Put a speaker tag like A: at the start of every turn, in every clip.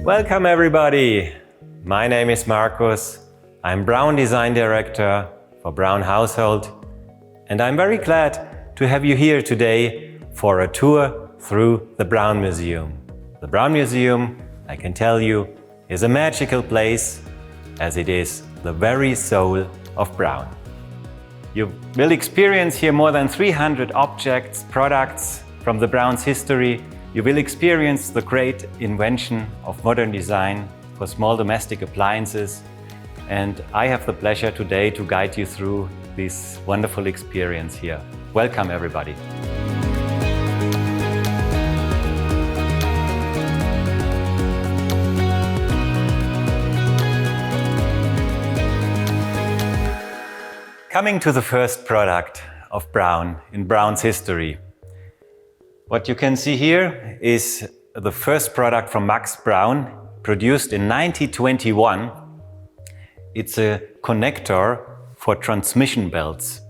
A: Welcome everybody! My name is Markus. I'm Braun Design Director for Braun Household, and I'm very glad to have you here today for a tour through the Braun Museum. The Braun Museum, I can tell you, is a magical place as it is the very soul of Braun. You will experience here more than 300 objects, products from the Braun's history. You will experience the great invention of modern design for small domestic appliances. And I have the pleasure today to guide you through this wonderful experience here. Welcome everybody. Coming to the first product of Braun in Braun's history. What you can see here is the first product from Max Braun, produced in 1921. It's a connector for transmission belts.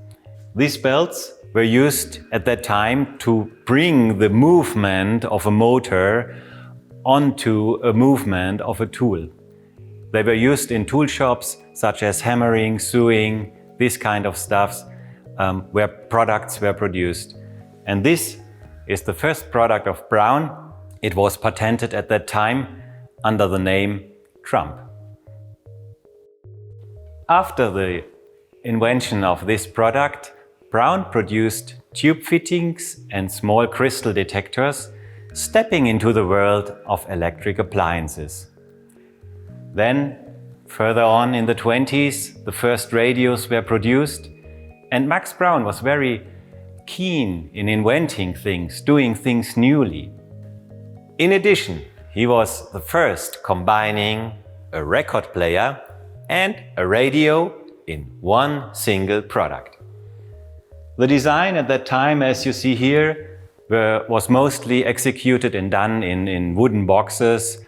A: These belts were used at that time to bring the movement of a motor onto a movement of a tool. They were used in tool shops such as hammering, sewing, this kind of stuffs, where products were produced. And this is the first product of Braun. It was patented at that time under the name Trump. After the invention of this product, Braun produced tube fittings and small crystal detectors, stepping into the world of electric appliances. Then, further on in the 20s, the first radios were produced, and Max Braun was very keen in inventing things, doing things newly. In addition, he was the first combining a record player and a radio in one single product. The design at that time, as you see here, was mostly executed and done in wooden boxes.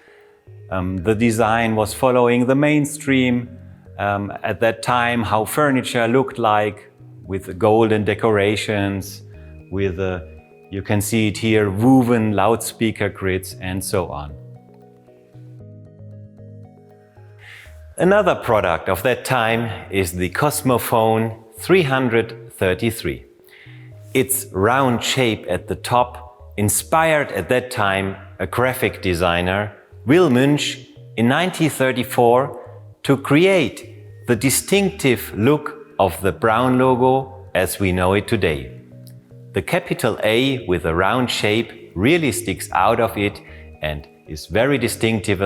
A: The design was following the mainstream at that time, how furniture looked like, with golden decorations, with you can see it here, woven loudspeaker grids and so on. Another product of that time is the Cosmophone 333. Its round shape at the top inspired at that time a graphic designer, Will Munch, in 1934 to create the distinctive look of the Braun logo as we know it today. The capital A with a round shape really sticks out of it and is very distinctive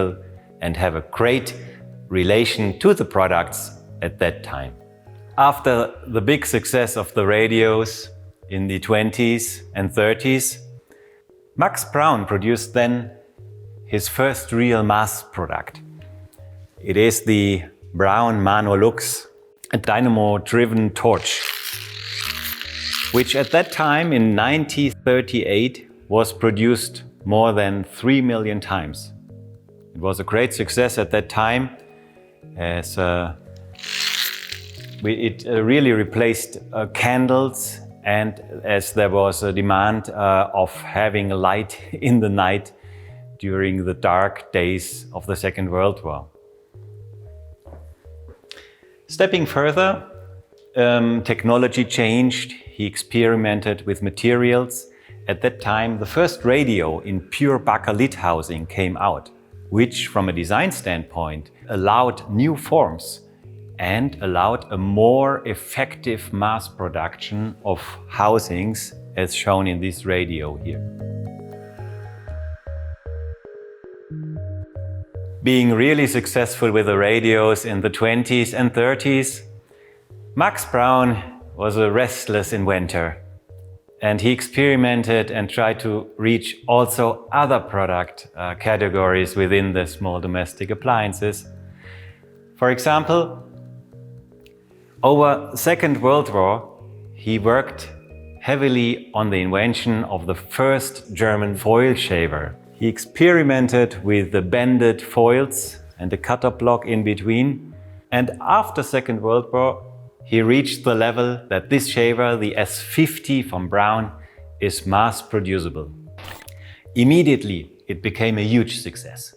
A: and have a great relation to the products at that time. After the big success of the radios in the 20s and 30s, Max Braun produced then his first real mass product. It is the Braun Manolux, a dynamo-driven torch, which at that time in 1938 was produced more than 3 million times. It was a great success at that time as it really replaced candles, and as there was a demand of having a light in the night during the dark days of the Second World War. Stepping further, technology changed. He experimented with materials. At that time, the first radio in pure bakelite housing came out, which from a design standpoint allowed new forms and allowed a more effective mass production of housings as shown in this radio here. Being really successful with the radios in the 20s and 30s, Max Braun was a restless inventor, and he experimented and tried to reach also other product categories within the small domestic appliances. For example, over the Second World War, he worked heavily on the invention of the first German foil shaver. He experimented with the bended foils and the cutter block in between. And after Second World War, he reached the level that this shaver, the S50 from Braun, is mass producible. Immediately, it became a huge success.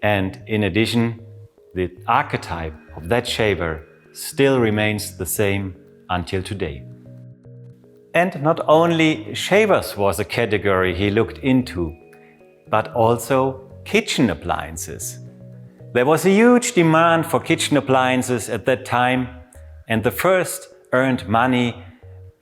A: And in addition, the archetype of that shaver still remains the same until today. And not only shavers was a category he looked into, but also kitchen appliances. There was a huge demand for kitchen appliances at that time, and the first earned money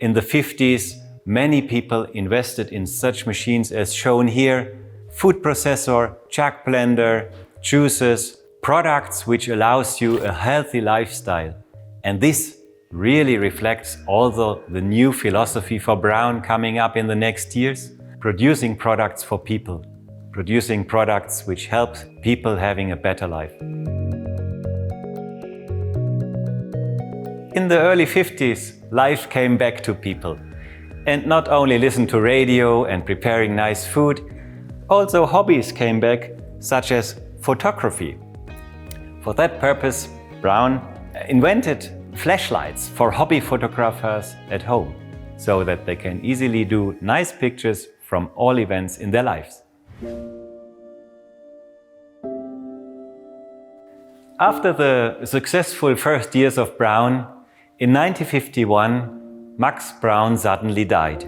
A: in the 50s. Many people invested in such machines as shown here: food processor, jug blender, juices, products which allows you a healthy lifestyle. And this really reflects also the new philosophy for Braun coming up in the next years: producing products for people, producing products which help people having a better life. In the early 50s, life came back to people. And not only listen to radio and preparing nice food, also hobbies came back, such as photography. For that purpose, Braun invented flashlights for hobby photographers at home, so that they can easily do nice pictures from all events in their lives. After the successful first years of Braun, in 1951, Max Braun suddenly died.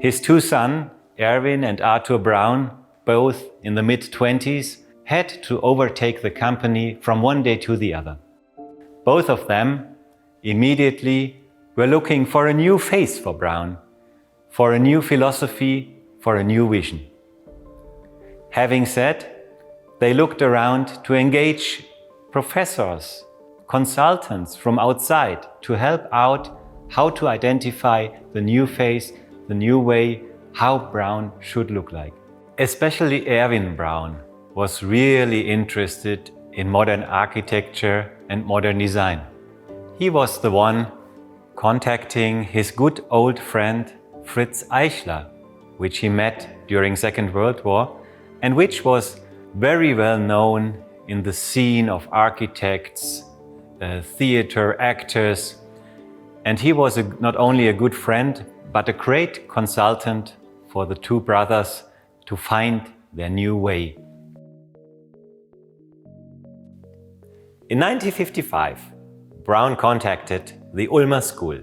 A: His two sons, Erwin and Arthur Braun, both in the mid-20s, had to overtake the company from one day to the other. Both of them immediately were looking for a new face for Braun, for a new philosophy, for a new vision. Having said, they looked around to engage professors, consultants from outside to help out how to identify the new face, the new way, how Braun should look like. Especially Erwin Braun was really interested in modern architecture and modern design. He was the one contacting his good old friend Fritz Eichler, which he met during Second World War and which was very well known in the scene of architects, theater actors, and he was not only a good friend but a great consultant for the two brothers to find their new way. In 1955, Braun contacted the Ulmer School.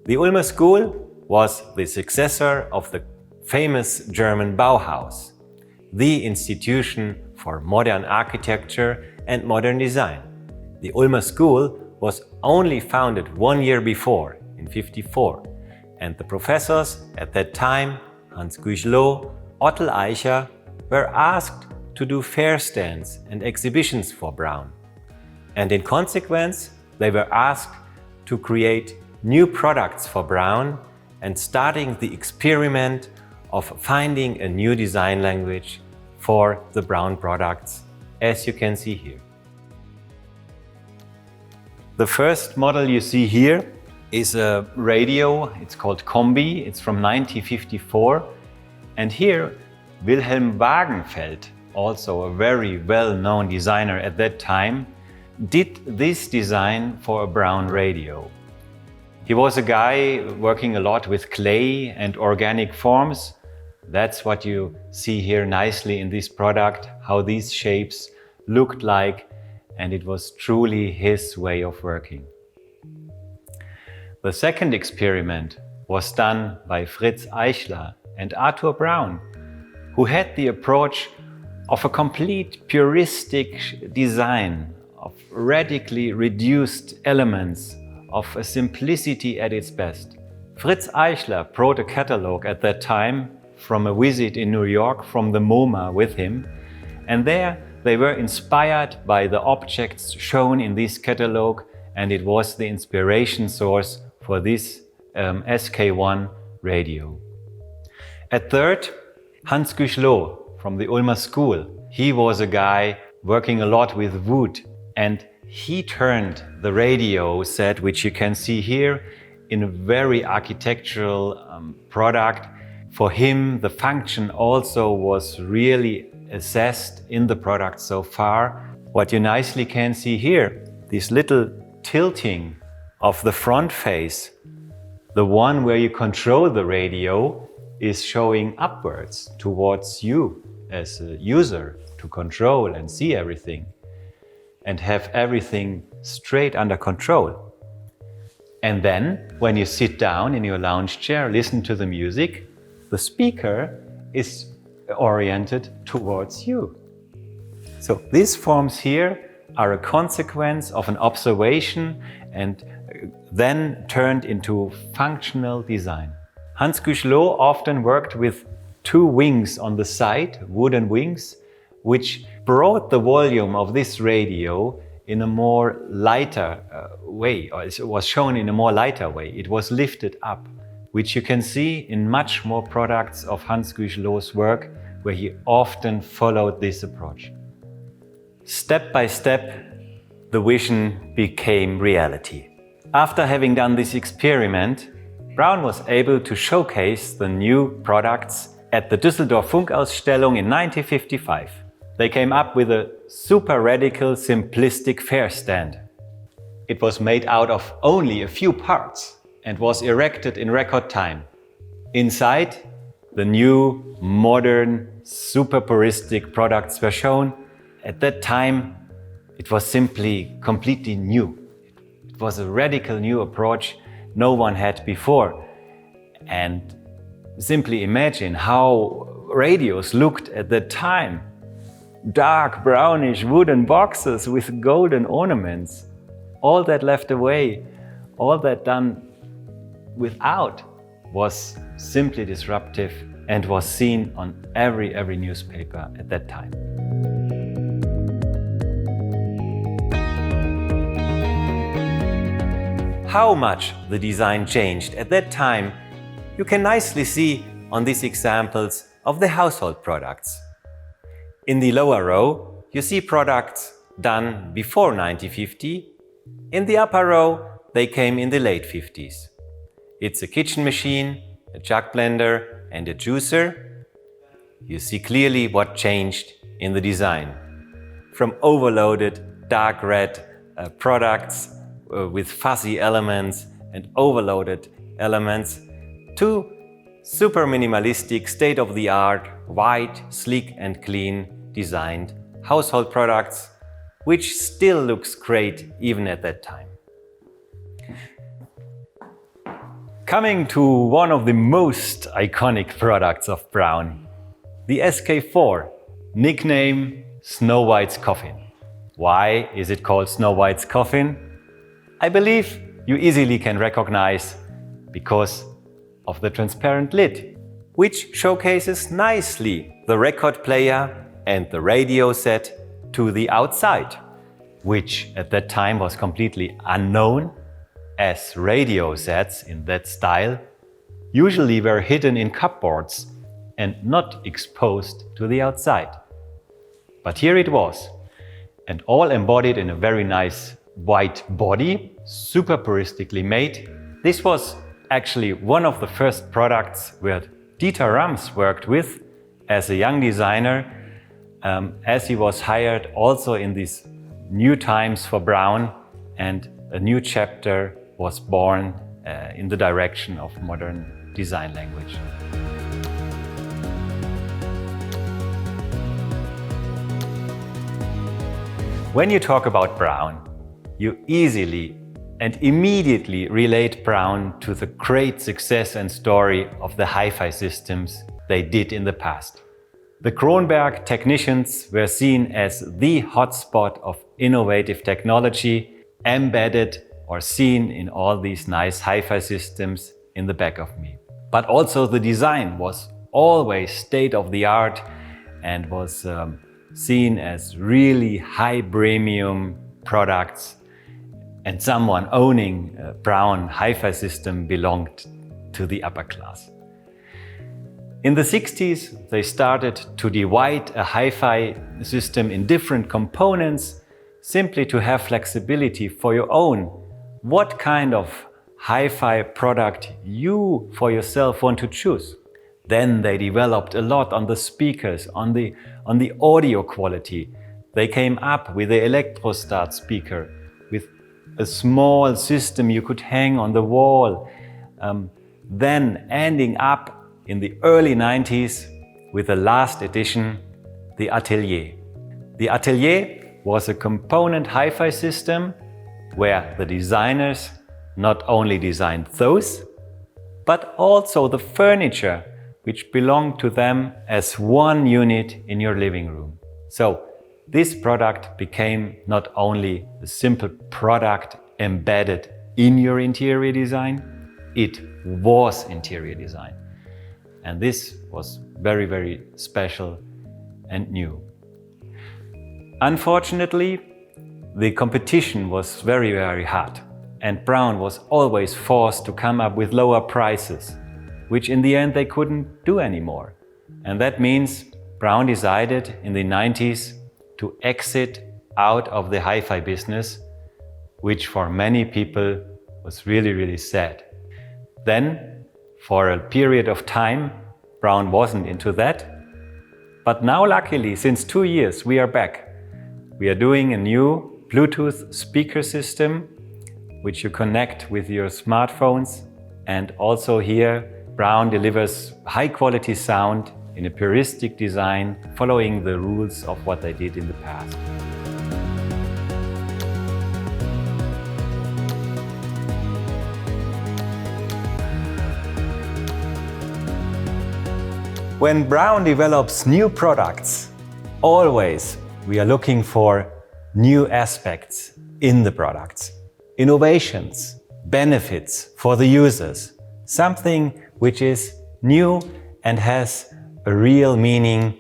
A: The Ulmer School was the successor of the famous German Bauhaus, the institution for modern architecture and modern design. The Ulmer School was only founded 1 year before, in 1954, and the professors at that time, Hans Guigelot, Otto Eicher, were asked to do fair stands and exhibitions for Braun. And in consequence, they were asked to create new products for Braun and starting the experiment of finding a new design language for the Braun products, as you can see here. The first model you see here is a radio. It's called Kombi. It's from 1954. And here, Wilhelm Wagenfeld, also a very well-known designer at that time, did this design for a Braun radio. He was a guy working a lot with clay and organic forms. That's what you see here nicely in this product, how these shapes looked like, and it was truly his way of working. The second experiment was done by Fritz Eichler and Arthur Braun, who had the approach of a complete puristic design, of radically reduced elements, of a simplicity at its best. Fritz Eichler brought a catalog at that time from a visit in New York from the MoMA with him, and there they were inspired by the objects shown in this catalog, and it was the inspiration source for this SK1 radio. At third, Hans Guigelot from the Ulmer School. He was a guy working a lot with wood, and he turned the radio set, which you can see here, in a very architectural product. For him, the function also was really assessed in the product so far. What you nicely can see here, this little tilting of the front face, the one where you control the radio, is showing upwards towards you as a user to control and see everything and have everything straight under control. And then, when you sit down in your lounge chair, listen to the music, the speaker is oriented towards you. So these forms here are a consequence of an observation and then turned into functional design. Hans Guicheloup often worked with two wings on the side, wooden wings, which brought the volume of this radio in a more lighter way, or it was shown in a more lighter way. It was lifted up, which you can see in much more products of Hans Guicheloup's work, where he often followed this approach. Step by step, the vision became reality. After having done this experiment, Braun was able to showcase the new products at the Düsseldorf Funkausstellung in 1955. They came up with a super radical, simplistic fair stand. It was made out of only a few parts and was erected in record time. Inside, the new, modern, super puristic products were shown. At that time, it was simply completely new. It was a radical new approach no one had before. And simply imagine how radios looked at that time. Dark, brownish wooden boxes with golden ornaments. All that left away, all that done without, was simply disruptive and was seen on every newspaper at that time. How much the design changed at that time, you can nicely see on these examples of the household products. In the lower row, you see products done before 1950. In the upper row, they came in the late 50s. It's a kitchen machine, a jug blender and a juicer. You see clearly what changed in the design. From overloaded dark red products with fuzzy elements and overloaded elements to super minimalistic, state-of-the-art, white, sleek and clean designed household products, which still looks great even at that time. Coming to one of the most iconic products of Braun, the SK4, nickname Snow White's Coffin. Why is it called Snow White's Coffin? I believe you easily can recognize because of the transparent lid, which showcases nicely the record player and the radio set to the outside, which at that time was completely unknown, as radio sets in that style usually were hidden in cupboards and not exposed to the outside. But here it was, and all embodied in a very nice white body, super puristically made. This was actually one of the first products where Dieter Rams worked with as a young designer, as he was hired also in these new times for Braun, and a new chapter was born in the direction of modern design language. When you talk about Braun, you easily and immediately relate Braun to the great success and story of the hi-fi systems they did in the past. The Kronberg technicians were seen as the hotspot of innovative technology, embedded or seen in all these nice hi-fi systems in the back of me. But also the design was always state-of-the-art and was seen as really high premium products, and someone owning a Braun hi-fi system belonged to the upper class. In the 60s, they started to divide a hi-fi system in different components, simply to have flexibility for your own. What kind of hi-fi product you for yourself want to choose? Then they developed a lot on the speakers, on the audio quality. They came up with the Electrostart speaker, with a small system you could hang on the wall. Then ending up in the early 90s with the last edition the atelier. The atelier was a component hi-fi system where the designers not only designed those, but also the furniture which belonged to them as one unit in your living room. So this product became not only a simple product embedded in your interior design, it was interior design. And this was very, very special and new. Unfortunately, the competition was very, very hard, and Braun was always forced to come up with lower prices, which in the end they couldn't do anymore. And that means Braun decided in the 90s to exit out of the hi-fi business, which for many people was really, really sad. Then, for a period of time, Braun wasn't into that. But now, luckily, since 2 years, we are back. We are doing a new Bluetooth speaker system, which you connect with your smartphones. And also here, Braun delivers high-quality sound in a puristic design, following the rules of what they did in the past. When Braun develops new products, always we are looking for new aspects in the products, innovations, benefits for the users, something which is new and has a real meaning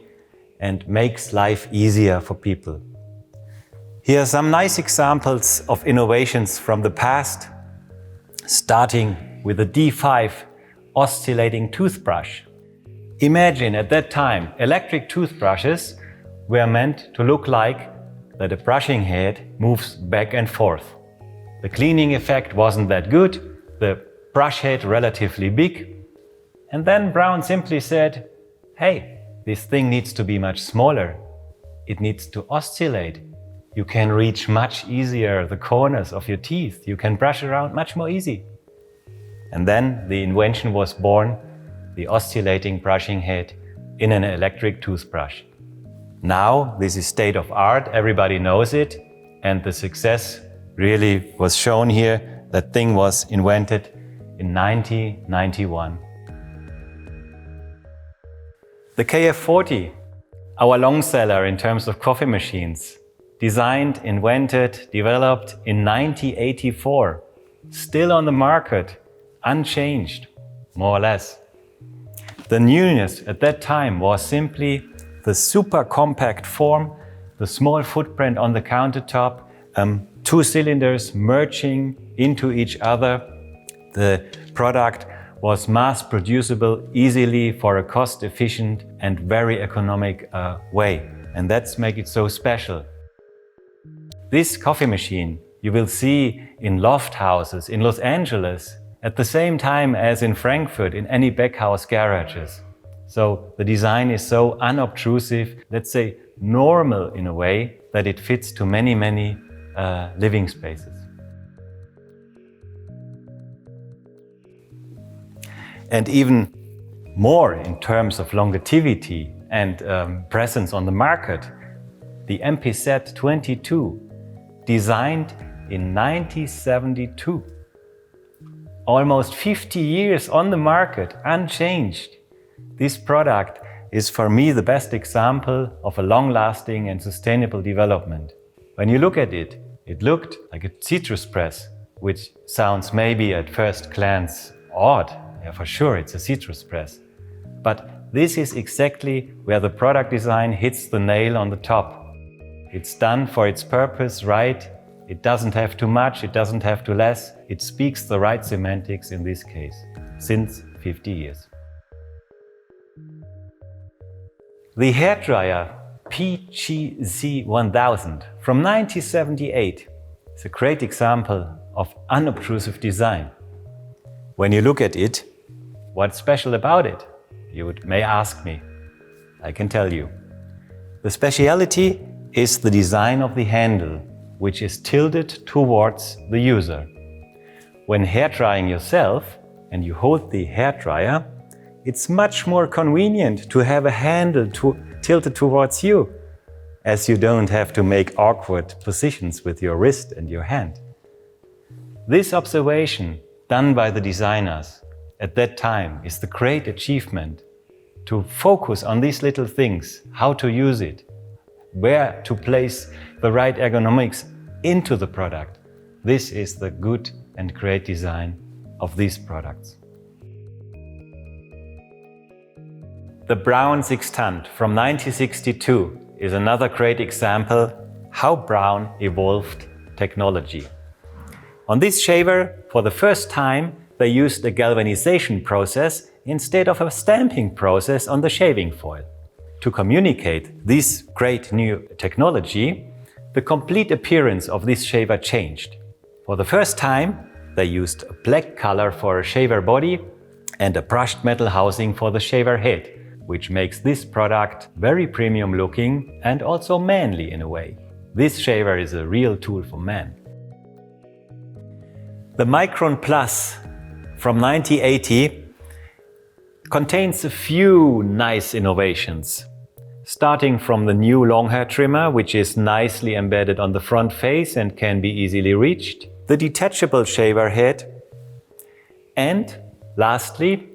A: and makes life easier for people. Here are some nice examples of innovations from the past, starting with the D5 oscillating toothbrush. Imagine at that time, electric toothbrushes were meant to look like that a brushing head moves back and forth. The cleaning effect wasn't that good, the brush head relatively big. And then Braun simply said, hey, this thing needs to be much smaller. It needs to oscillate. You can reach much easier the corners of your teeth. You can brush around much more easy. And then the invention was born, the oscillating brushing head in an electric toothbrush. Now this is state of art, everybody knows it, and the success really was shown here. That thing was invented in 1991. The KF40, our long seller in terms of coffee machines, designed, invented, developed in 1984, still on the market, unchanged, more or less. The newness at that time was simply the super compact form, the small footprint on the countertop, 2 cylinders merging into each other. The product was mass producible easily for a cost-efficient and very economic way. And that's make it so special. This coffee machine you will see in loft houses in Los Angeles at the same time as in Frankfurt in any backhouse garages. So the design is so unobtrusive, let's say normal in a way, that it fits to many, many living spaces. And even more in terms of longevity and presence on the market, the MPZ-22, designed in 1972. Almost 50 years on the market, unchanged. This product is for me the best example of a long-lasting and sustainable development. When you look at it, it looked like a citrus press, which sounds maybe at first glance odd. Yeah, for sure, it's a citrus press. But this is exactly where the product design hits the nail on the top. It's done for its purpose, right? It doesn't have too much, it doesn't have too less. It speaks the right semantics in this case, since 50 years. The hairdryer PGZ1000 from 1978 is a great example of unobtrusive design. When you look at it, what's special about it? You may ask me. I can tell you. The speciality is the design of the handle, which is tilted towards the user. When hair drying yourself and you hold the hair dryer, it's much more convenient to have a handle tilted towards you, as you don't have to make awkward positions with your wrist and your hand. This observation done by the designers at that time is the great achievement, to focus on these little things, how to use it, where to place the right ergonomics into the product. This is the good and great design of these products. The Braun Sextant from 1962 is another great example how Braun evolved technology. On this shaver, for the first time, they used a galvanization process instead of a stamping process on the shaving foil. To communicate this great new technology, the complete appearance of this shaver changed. For the first time, they used a black color for a shaver body and a brushed metal housing for the shaver head, which makes this product very premium looking and also manly in a way. This shaver is a real tool for men. The Micron Plus from 1980 contains a few nice innovations. Starting from the new long hair trimmer, which is nicely embedded on the front face and can be easily reached, the detachable shaver head, and lastly,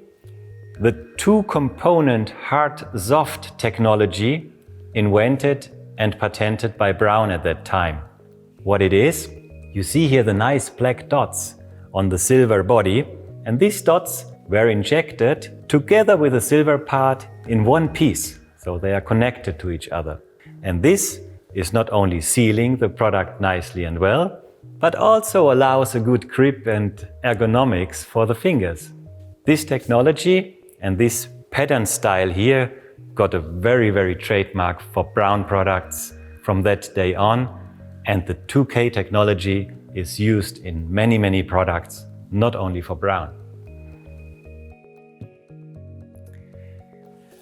A: the two-component hard-soft technology invented and patented by Braun at that time. What it is? You see here the nice black dots on the silver body, and these dots were injected together with the silver part in one piece, so they are connected to each other. And this is not only sealing the product nicely and well, but also allows a good grip and ergonomics for the fingers. This technology and this pattern style here got a very trademark for Braun products from that day on, and the 2K technology is used in many products, not only for Braun.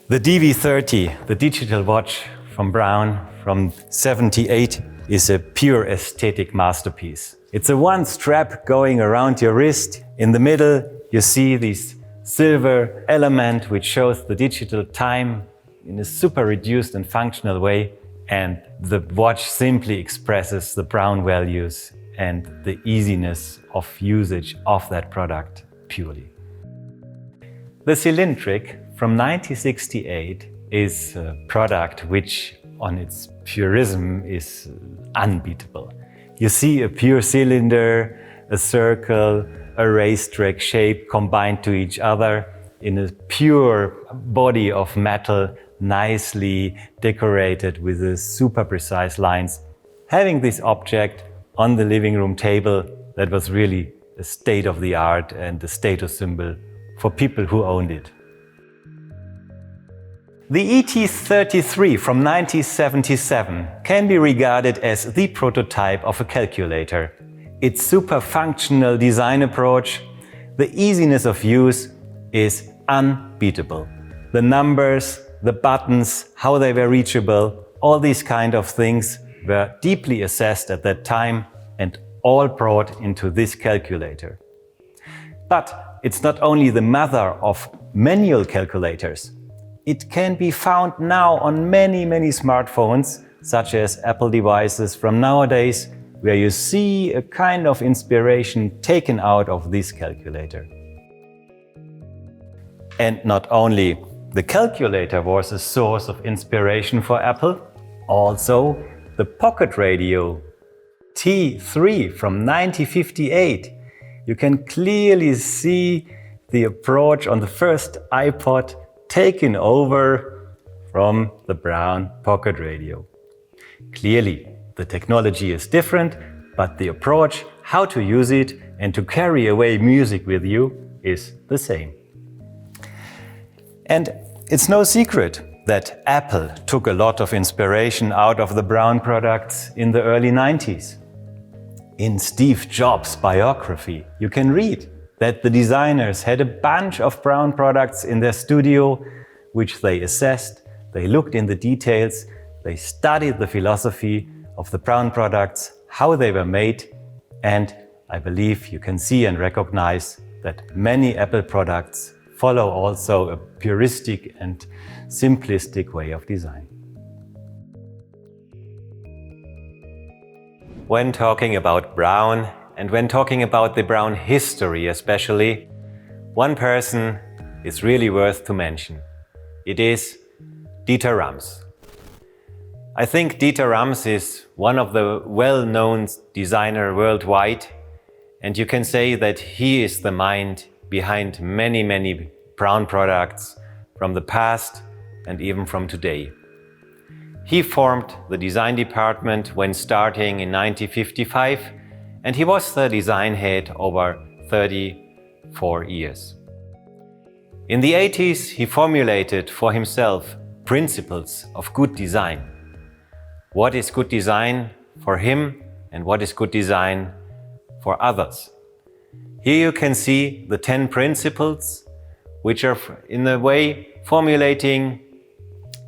A: The DV30, the digital watch from Braun from 1978, is a pure aesthetic masterpiece. It's a one strap going around your wrist. In the middle you see this silver element which shows the digital time in a super reduced and functional way, and the watch simply expresses the Braun values and the easiness of usage of that product purely. The cylindric from 1968 is a product which on its purism is unbeatable. You see a pure cylinder, a circle, a racetrack shape combined to each other in a pure body of metal, nicely decorated with the super precise lines. Having this object on the living room table, that was really a state of the art and a status symbol for people who owned it. The ET33 from 1977 can be regarded as the prototype of a calculator. Its super functional design approach, the easiness of use is unbeatable. The numbers, the buttons, how they were reachable, all these kind of things were deeply assessed at that time and all brought into this calculator. But it's not only the mother of manual calculators. It can be found now on many smartphones, such as Apple devices from nowadays, where you see a kind of inspiration taken out of this calculator. And not only the calculator was a source of inspiration for Apple, also the pocket radio T3 from 1958. You can clearly see the approach on the first iPod taken over from the Braun pocket radio. Clearly, the technology is different, but the approach, how to use it and to carry away music with you, is the same. And it's no secret that Apple took a lot of inspiration out of the Braun products in the early 90s. In Steve Jobs' biography, you can read that the designers had a bunch of Braun products in their studio, which they assessed, they looked in the details, they studied the philosophy of the Braun products, how they were made, and I believe you can see and recognize that many Apple products follow also a puristic and simplistic way of design. When talking about Braun, and when talking about the Braun history especially, one person is really worth to mention. It is Dieter Rams. I think Dieter Rams is one of the well-known designers worldwide, and you can say that he is the mind behind many Braun products from the past and even from today. He formed the design department when starting in 1955, and he was the design head over 34 years. In the 80s, he formulated for himself principles of good design. What is good design for him and what is good design for others? Here you can see the 10 principles, which are in a way formulating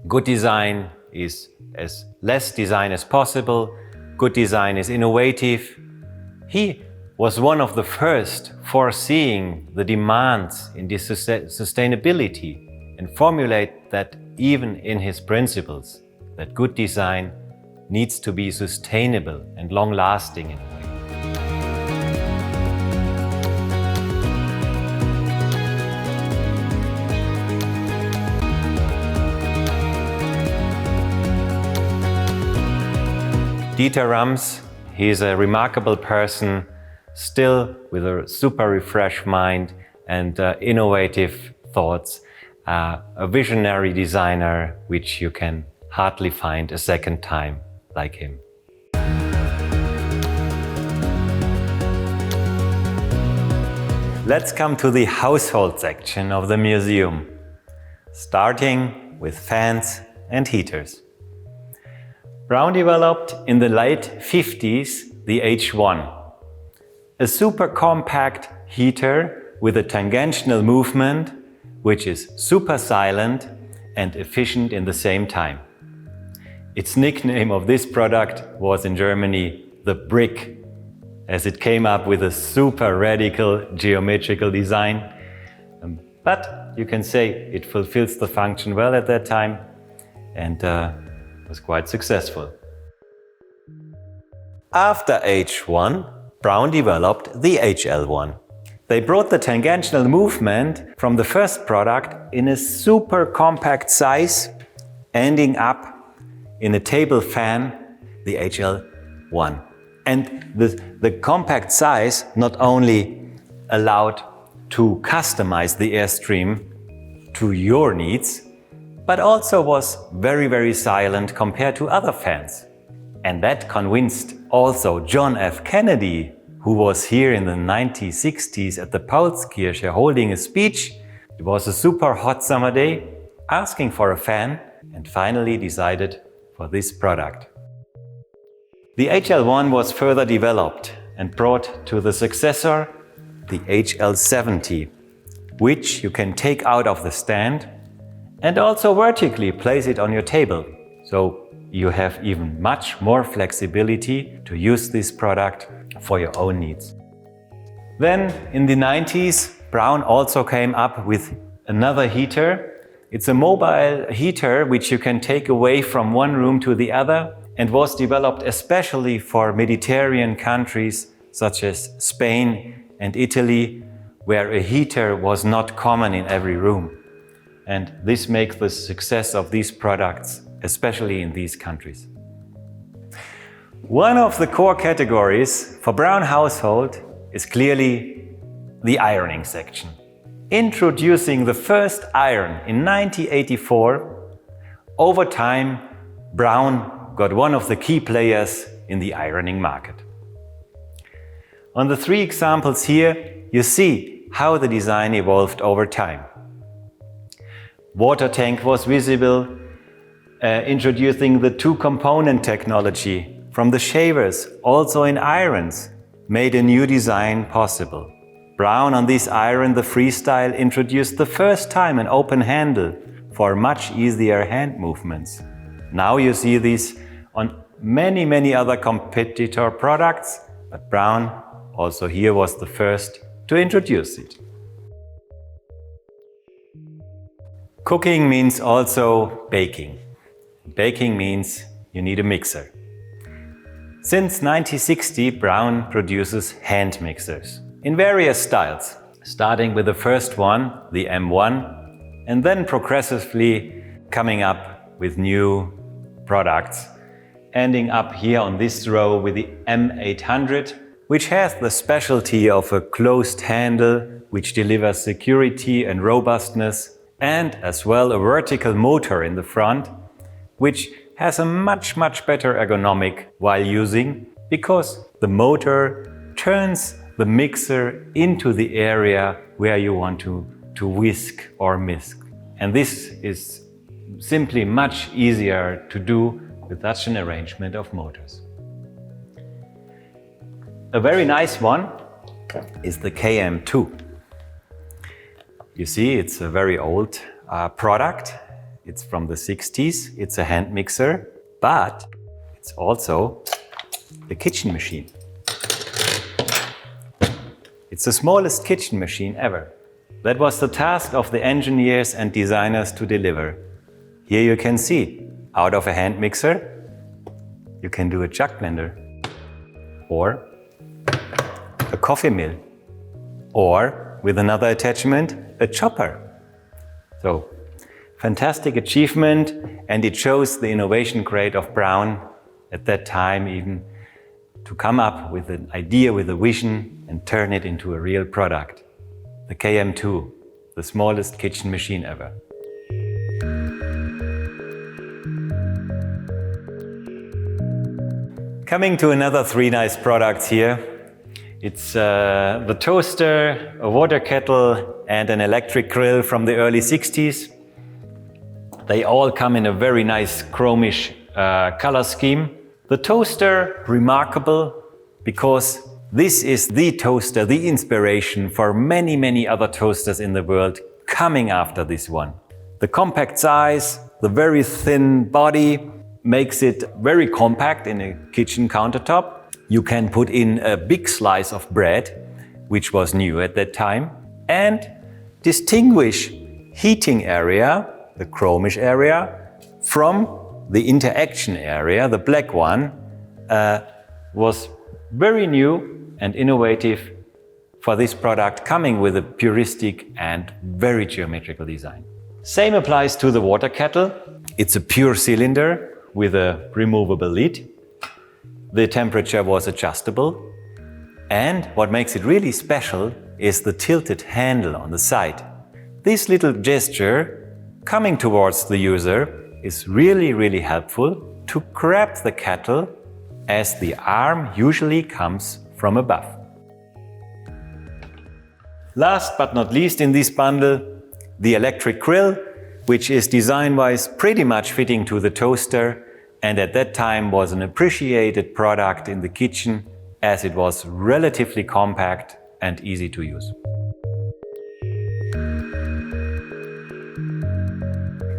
A: good design is as less design as possible. Good design is innovative. He was one of the first foreseeing the demands in this sustainability and formulate that even in his principles, that good design needs to be sustainable and long-lasting in a way. Dieter Rams, he is a remarkable person, still with a super refreshed mind and innovative thoughts, a visionary designer which you can hardly find a second time like him. Let's come to the household section of the museum, starting with fans and heaters. Braun developed in the late 50s the H1, a super compact heater with a tangential movement which is super silent and efficient in the same time. Its nickname of this product was in Germany the Brick, as it came up with a super radical geometrical design. But you can say it fulfills the function well at that time and was quite successful. After H1, Braun developed the HL1. They brought the tangential movement from the first product in a super compact size, ending up in a table fan, the HL1. And the compact size not only allowed to customize the airstream to your needs, but also was very silent compared to other fans. And that convinced also John F. Kennedy, who was here in the 1960s at the Paulskirche holding a speech. It was a super hot summer day, asking for a fan, and finally decided for this product. The HL1 was further developed and brought to the successor, the HL70, which you can take out of the stand and also vertically place it on your table. So you have even much more flexibility to use this product for your own needs. Then in the 90s, Braun also came up with another heater. It's a mobile heater which you can take away from one room to the other and was developed especially for Mediterranean countries such as Spain and Italy, where a heater was not common in every room. And this makes the success of these products, especially in these countries. One of the core categories for Braun household is clearly the ironing section. Introducing the first iron in 1984, over time Braun got one of the key players in the ironing market. On the 3 examples here, you see how the design evolved over time. Water tank was visible, introducing the 2-component technology from the shavers, also in irons, made a new design possible. Braun on this iron, the Freestyle, introduced the first time an open handle for much easier hand movements. Now you see this on many other competitor products, but Braun also here was the first to introduce it. Cooking means also baking. Baking means you need a mixer. Since 1960, Braun produces hand mixers in various styles, starting with the first one, the M1, and then progressively coming up with new products, ending up here on this row with the M800, which has the specialty of a closed handle which delivers security and robustness, and as well a vertical motor in the front, which has a much better ergonomic while using, because the motor turns the mixer into the area where you want to whisk or whisk. And this is simply much easier to do with such an arrangement of motors. A very nice one is the KM2. You see, it's a very old product. It's from the 60s. It's a hand mixer, but it's also a kitchen machine. It's the smallest kitchen machine ever. That was the task of the engineers and designers to deliver. Here you can see, out of a hand mixer, you can do a jug blender, or a coffee mill, or with another attachment, a chopper. So, fantastic achievement, and it shows the innovation grade of Braun at that time, even to come up with an idea, with a vision, and turn it into a real product. The KM2, the smallest kitchen machine ever. Coming to another three nice products here. It's the toaster, a water kettle, and an electric grill from the early 60s. They all come in a very nice chromish color scheme. The toaster, remarkable because this is the toaster, the inspiration for many other toasters in the world coming after this one. The compact size, the very thin body makes it very compact in a kitchen countertop. You can put in a big slice of bread, which was new at that time, and distinguish heating area, the chromish area, from the interaction area, the black one, was very new and innovative for this product, coming with a puristic and very geometrical design. Same applies to the water kettle. It's a pure cylinder with a removable lid. The temperature was adjustable. And what makes it really special is the tilted handle on the side. This little gesture coming towards the user is really helpful to grab the kettle, as the arm usually comes from above. Last but not least in this bundle, the electric grill, which is design-wise pretty much fitting to the toaster, and at that time was an appreciated product in the kitchen, as it was relatively compact and easy to use.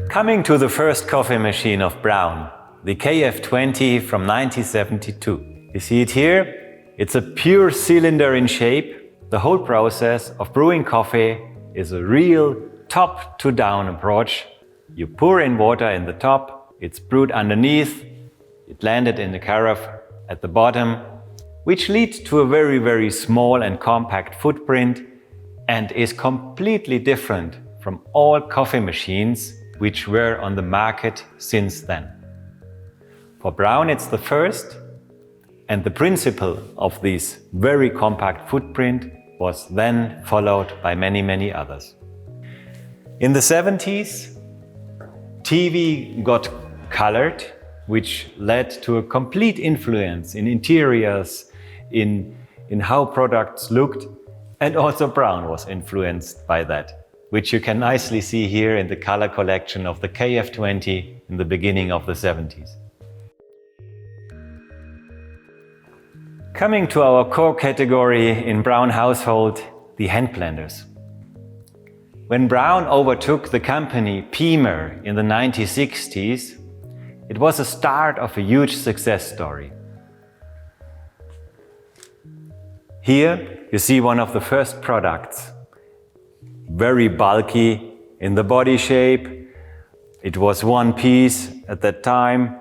A: Coming to the first coffee machine of Braun, the KF20 from 1972. You see it here? It's a pure cylinder in shape. The whole process of brewing coffee is a real top-to-down approach. You pour in water in the top, it's brewed underneath, it landed in the carafe at the bottom, which leads to a very small and compact footprint and is completely different from all coffee machines which were on the market since then. For Braun it's the first, and the principle of this very compact footprint was then followed by many others. In the 70s, TV got colored, which led to a complete influence in interiors, in how products looked, and also Braun was influenced by that, which you can nicely see here in the color collection of the KF20 in the beginning of the 70s. Coming to our core category in Braun household, the hand blenders. When Braun overtook the company Piemer in the 1960s, it was a start of a huge success story. Here you see one of the first products. Very bulky in the body shape, It was one piece at that time.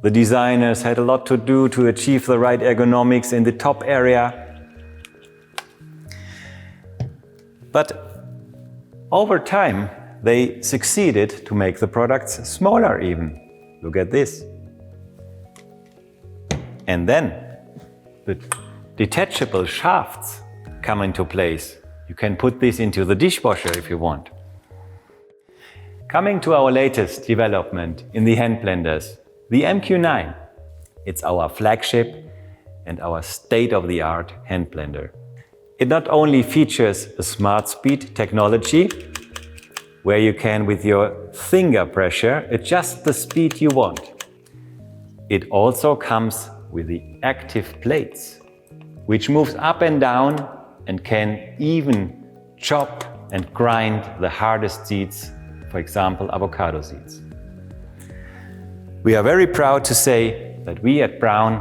A: The designers had a lot to do to achieve the right ergonomics in the top area. But over time, they succeeded to make the products smaller even. Look at this. And then the detachable shafts come into place. You can put this into the dishwasher if you want. Coming to our latest development in the hand blenders, the MQ9. It's our flagship and our state-of-the-art hand blender. It not only features a smart speed technology, where you can with your finger pressure adjust the speed you want. It also comes with the active plates, which moves up and down and can even chop and grind the hardest seeds, for example, avocado seeds. We are very proud to say that we at Braun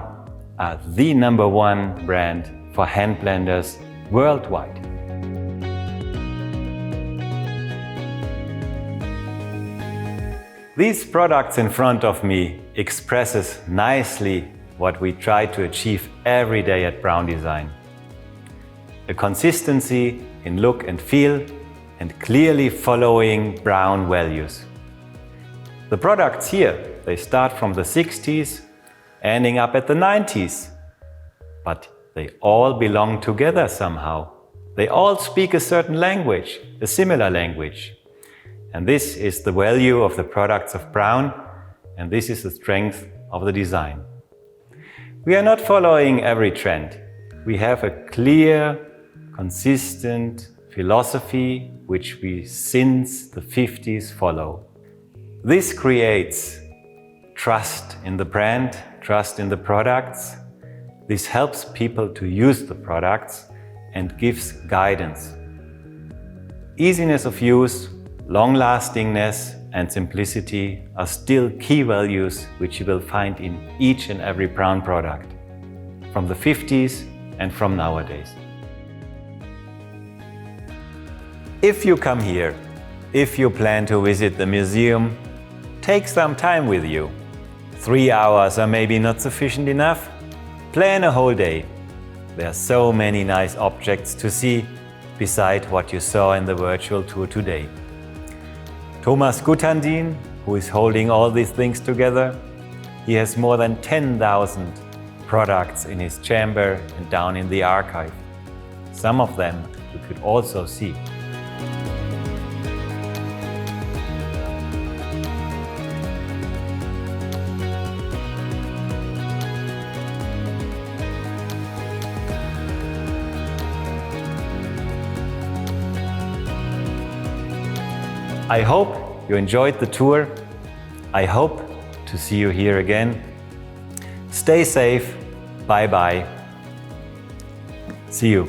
A: are the #1 brand for hand blenders worldwide. These products in front of me expresses nicely what we try to achieve every day at Braun Design. A consistency in look and feel and clearly following Braun values. The products here, they start from the 60s, ending up at the 90s. But they all belong together somehow. They all speak a certain language, a similar language. And this is the value of the products of Braun, and this is the strength of the design. We are not following every trend. We have a clear, consistent philosophy which we since the 50s follow. This creates trust in the brand, trust in the products. This helps people to use the products and gives guidance. Easiness of use, long-lastingness and simplicity are still key values which you will find in each and every Braun product, from the 50s and from nowadays. If you come here, if you plan to visit the museum, take some time with you. 3 hours are maybe not sufficient enough. Plan a whole day. There are so many nice objects to see beside what you saw in the virtual tour today. Thomas Guttandin, who is holding all these things together, he has more than 10,000 products in his chamber and down in the archive. Some of them you could also see. I hope you enjoyed the tour. I hope to see you here again. Stay safe. Bye-bye. See you.